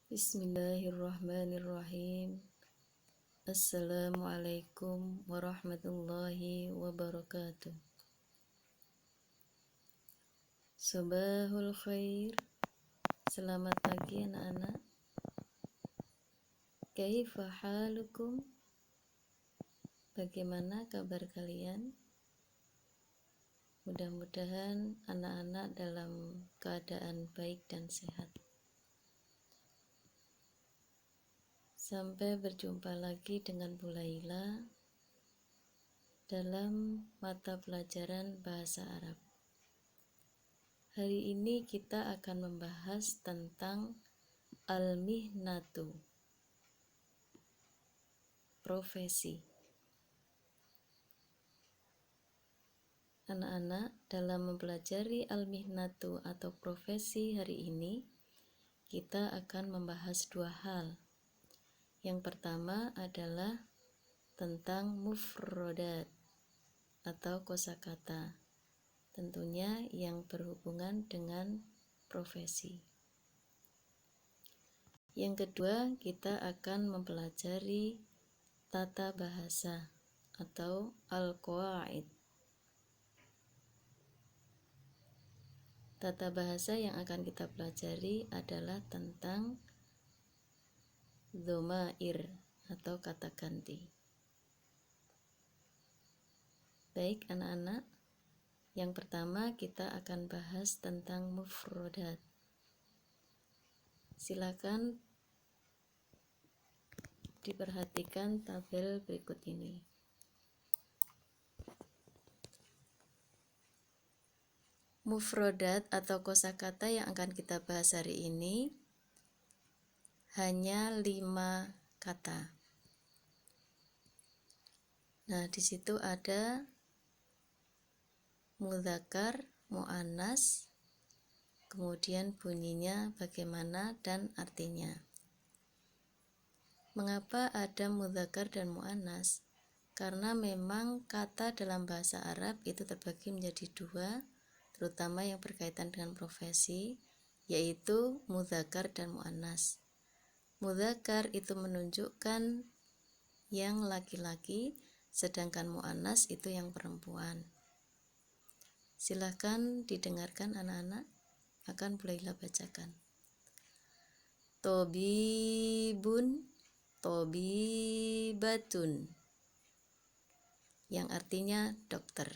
Bismillahirrahmanirrahim. Assalamualaikum warahmatullahi wabarakatuh. Sabahul khair. Selamat pagi anak-anak. Kaifa halukum? Bagaimana kabar kalian? Mudah-mudahan anak-anak dalam keadaan baik dan sehat. Sampai berjumpa lagi dengan Bu Laila dalam mata pelajaran bahasa Arab. Hari ini kita akan membahas tentang al-mihnatu, profesi. Anak-anak, dalam mempelajari al-mihnatu atau profesi hari ini, kita akan membahas dua hal. Yang pertama adalah tentang mufrodat atau kosakata, tentunya yang berhubungan dengan profesi. Yang kedua, kita akan mempelajari tata bahasa atau al-qawaid. Tata bahasa yang akan kita pelajari adalah tentang dhomair atau kata ganti. Baik anak-anak, yang pertama kita akan bahas tentang mufrodat. Silakan diperhatikan tabel berikut ini. Mufrodat atau kosakata yang akan kita bahas hari ini hanya 5 kata. Nah, di situ ada mudzakkar, muannas, kemudian bunyinya bagaimana dan artinya. Mengapa ada mudzakkar dan muannas? Karena memang kata dalam bahasa Arab itu terbagi menjadi dua, terutama yang berkaitan dengan profesi, yaitu mudzakkar dan muannas. Mudzakkar itu menunjukkan yang laki-laki, sedangkan muannas itu yang perempuan. Silahkan didengarkan anak-anak, akan Bu Laila bacakan. Tobibun, tobibatun, yang artinya dokter.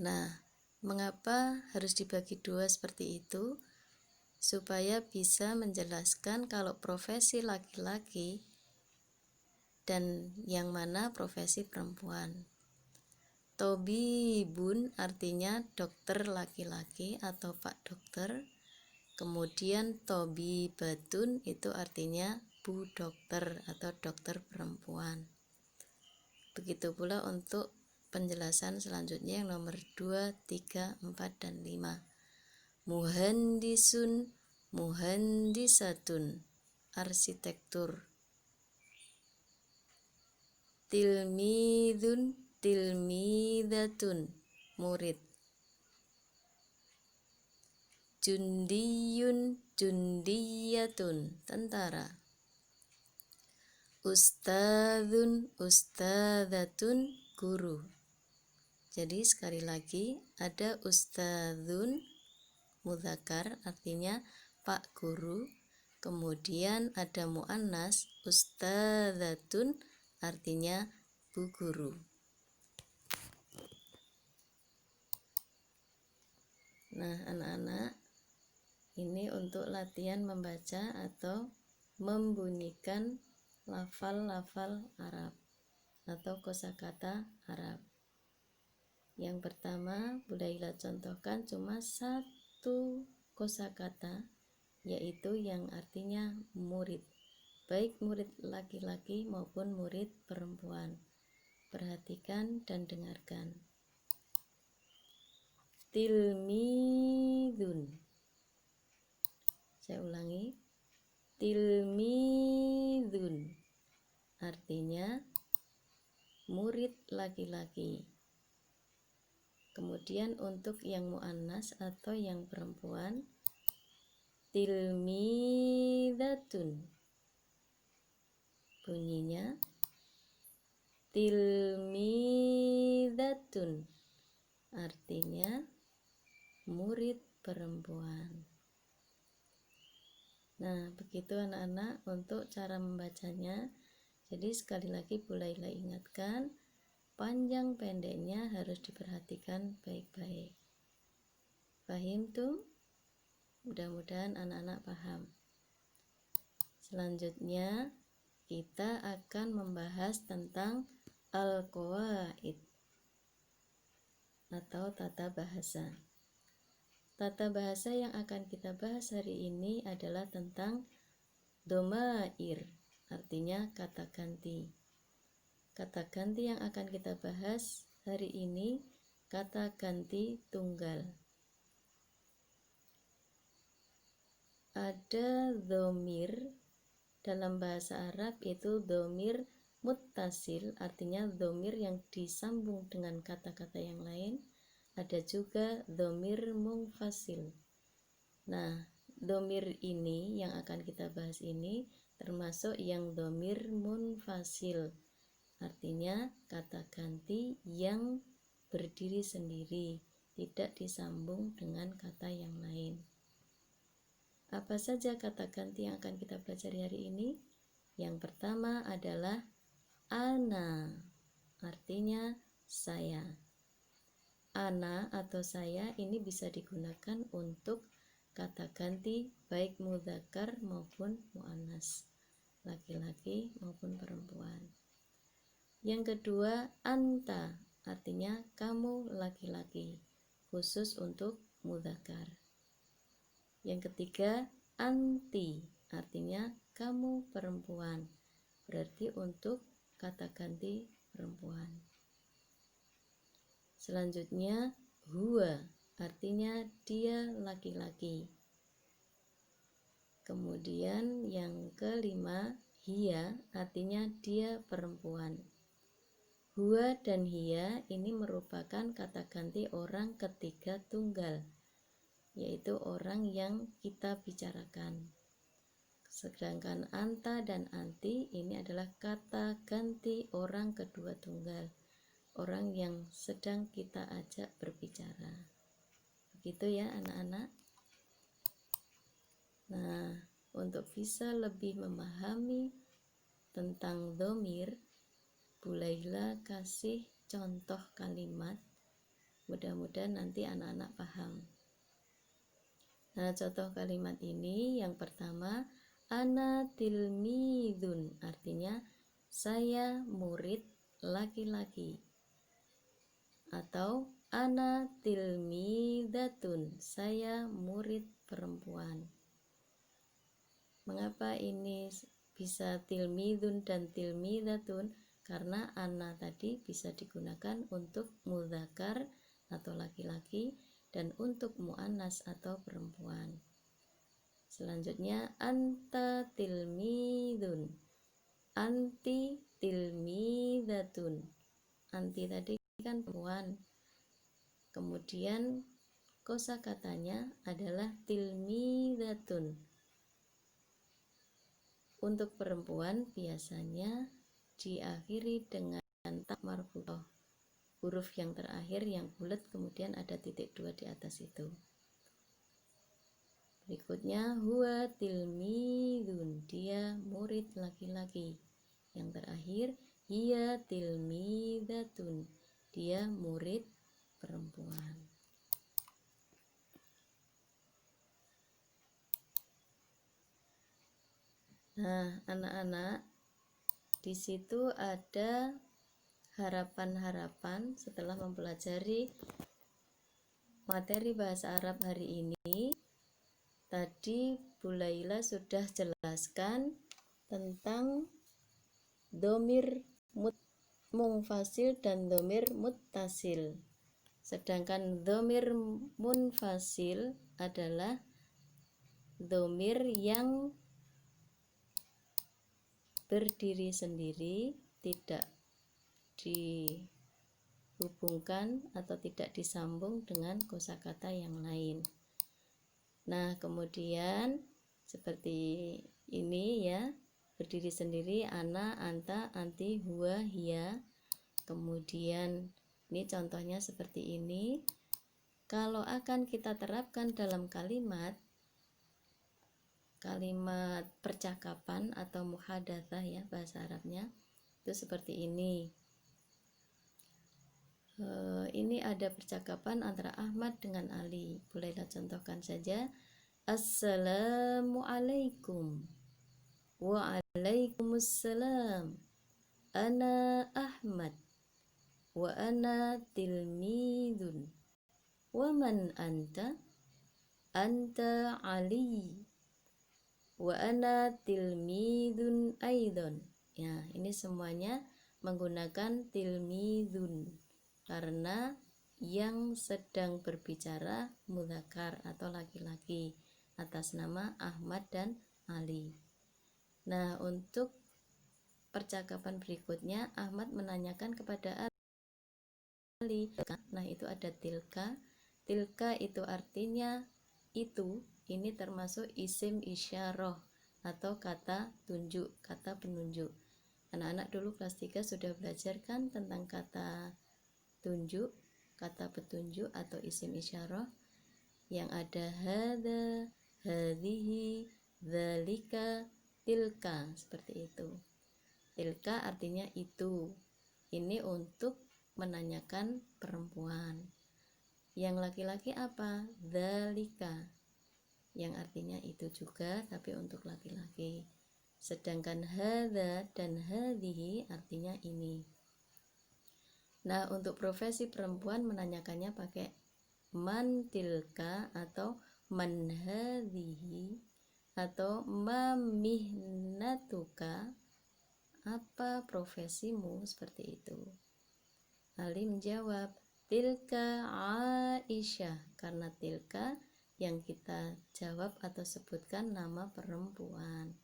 Nah, mengapa harus dibagi dua seperti itu? Supaya bisa menjelaskan kalau profesi laki-laki dan yang mana profesi perempuan. Tobibun artinya dokter laki-laki atau Pak Dokter. Kemudian tobibatun itu artinya Bu Dokter atau dokter perempuan. Begitu pula untuk penjelasan selanjutnya yang nomor 2, 3, 4, dan 5. Muhandisun, muhandisatun, arsitektur. Tilmidun, tilmidatun, murid. Jundiyun, jundiyatun, tentara. Ustadzun, ustadzatun, guru. Jadi sekali lagi ada ustadzun mudzakkar artinya Pak Guru, kemudian ada muannas ustadzatun artinya Bu Guru. Nah anak-anak, ini untuk latihan membaca atau membunyikan lafal-lafal Arab atau kosakata Arab. Yang pertama Bu Laila contohkan cuma satu kosakata, yaitu yang artinya murid, baik murid laki-laki maupun murid perempuan. Perhatikan dan dengarkan. Tilmidun. Saya ulangi. Tilmidun artinya murid laki-laki. Kemudian untuk yang muannas atau yang perempuan, tilmidatun. Bunyinya tilmidatun, artinya murid perempuan. Nah, begitu anak-anak untuk cara membacanya. Jadi sekali lagi Bu Laila ingatkan, panjang pendeknya harus diperhatikan baik-baik. Paham tuh? Mudah-mudahan anak-anak paham. Selanjutnya kita akan membahas tentang al-qawaid atau tata bahasa. Tata bahasa yang akan kita bahas hari ini adalah tentang domair, artinya kata ganti. Kata ganti yang akan kita bahas hari ini kata ganti tunggal. Ada dhamir dalam bahasa Arab, itu dhamir muttasil, artinya dhamir yang disambung dengan kata-kata yang lain. Ada juga dhamir munfasil. Nah, dhamir ini yang akan kita bahas ini termasuk yang dhamir munfasil, artinya kata ganti yang berdiri sendiri, tidak disambung dengan kata yang lain. Apa saja kata ganti yang akan kita pelajari hari ini? Yang pertama adalah ana, artinya saya. Ana atau saya ini bisa digunakan untuk kata ganti baik mudzakkar maupun muannas, laki-laki maupun perempuan. Yang kedua, anta, artinya kamu laki-laki, khusus untuk mudzakkar. Yang ketiga, anti, artinya kamu perempuan, berarti untuk kata ganti perempuan. Selanjutnya, huwa, artinya dia laki-laki. Kemudian yang kelima, hiya, artinya dia perempuan. Huwa dan hiya ini merupakan kata ganti orang ketiga tunggal, yaitu orang yang kita bicarakan. Sedangkan anta dan anti ini adalah kata ganti orang kedua tunggal, orang yang sedang kita ajak berbicara. Begitu ya anak-anak. Nah, untuk bisa lebih memahami tentang dhamir, Bu Laila kasih contoh kalimat, mudah-mudahan nanti anak-anak paham. Nah, contoh kalimat ini yang pertama, ana tilmidun, artinya saya murid laki-laki. Atau ana tilmidatun, saya murid perempuan. Mengapa ini bisa tilmidun dan tilmidatun? Karena ana tadi bisa digunakan untuk mudzakkar atau laki-laki dan untuk muannas atau perempuan. Selanjutnya anta tilmidun, anti tilmidatun. Anti tadi kan perempuan. Kemudian kosakatanya adalah tilmidatun. Untuk perempuan biasanya diakhiri dengan ta marfuthah, huruf yang terakhir yang bulat kemudian ada titik 2 di atas itu. Berikutnya huwa tilmidun, dia murid laki-laki. Yang terakhir hiya tilmidatun, dia murid perempuan. Nah, anak-anak, di situ ada harapan-harapan setelah mempelajari materi bahasa Arab hari ini. Tadi Bu Laila sudah jelaskan tentang dhamir munfasil dan dhamir muttasil. Sedangkan dhamir munfasil adalah dhamir yang berdiri sendiri, tidak dihubungkan atau tidak disambung dengan kosakata yang lain. Nah, kemudian seperti ini ya, berdiri sendiri, ana, anta, anti, huwa, hiya. Kemudian ini contohnya seperti ini. Kalau akan kita terapkan dalam kalimat percakapan atau muhadatsah ya bahasa Arabnya, itu seperti ini. Ini ada percakapan antara Ahmad dengan Ali. Bolehlah contohkan saja. Assalamualaikum. Waalaikumsalam. Ana Ahmad. Wa ana tilmidun. Wa man anta? Anta Ali. Wa ana tilmidun aidon. Ya, ini semuanya menggunakan tilmidun karena yang sedang berbicara mudzakkar atau laki-laki atas nama Ahmad dan Ali. Nah, untuk percakapan berikutnya Ahmad menanyakan kepada Ali. Nah, itu ada tilka. Tilka itu artinya itu. Ini termasuk isim isyarah atau kata tunjuk, kata penunjuk. Anak-anak dulu kelas 3 sudah belajar kan tentang kata tunjuk, kata petunjuk atau isim isyarah yang ada hadza, hadhihi, dzalika, tilka, seperti itu. Tilka artinya itu. Ini untuk menanyakan perempuan. Yang laki-laki apa? Dzalika, yang artinya itu juga tapi untuk laki-laki. Sedangkan hadza dan hadhihi artinya ini. Nah, untuk profesi perempuan menanyakannya pakai man tilka atau man hadhihi atau ma mihnatuka, apa profesimu, seperti itu. Ali menjawab tilka Aisyah, karena tilka yang kita jawab atau sebutkan nama perempuan.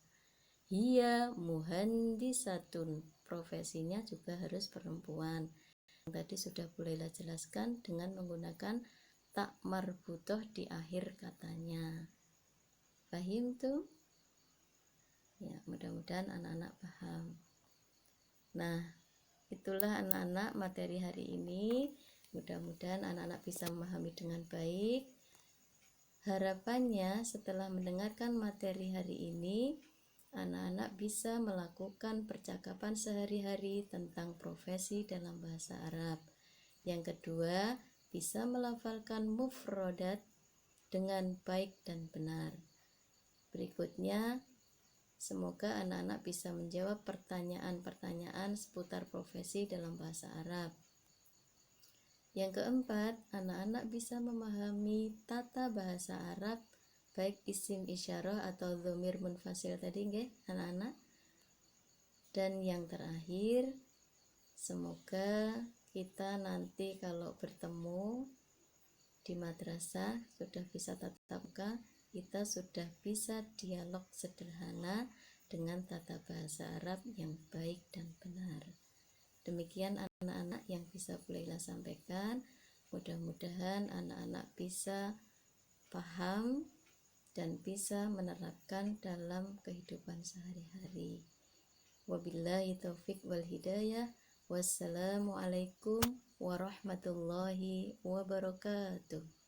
Hiya muhandisatun, profesinya juga harus perempuan. Tadi sudah bolehlah jelaskan dengan menggunakan tak marbutoh di akhir katanya. Paham tuh? Ya, mudah-mudahan anak-anak paham. Nah, itulah anak-anak materi hari ini. Mudah-mudahan anak-anak bisa memahami dengan baik. Harapannya setelah mendengarkan materi hari ini, anak-anak bisa melakukan percakapan sehari-hari tentang profesi dalam bahasa Arab. Yang kedua, bisa melafalkan mufrodat dengan baik dan benar. Berikutnya, semoga anak-anak bisa menjawab pertanyaan-pertanyaan seputar profesi dalam bahasa Arab. Yang keempat, anak-anak bisa memahami tata bahasa Arab, baik isim isyarah atau dhamir munfasil tadi, nggih, anak-anak. Dan yang terakhir, semoga kita nanti kalau bertemu di madrasah sudah bisa tatap muka, kita sudah bisa dialog sederhana dengan tata bahasa Arab yang baik dan benar. Demikian anak-anak yang bisa Bulailah sampaikan. Mudah-mudahan anak-anak bisa paham dan bisa menerapkan dalam kehidupan sehari-hari. Wabillahi taufik wal hidayah. Wassalamualaikum warahmatullahi wabarakatuh.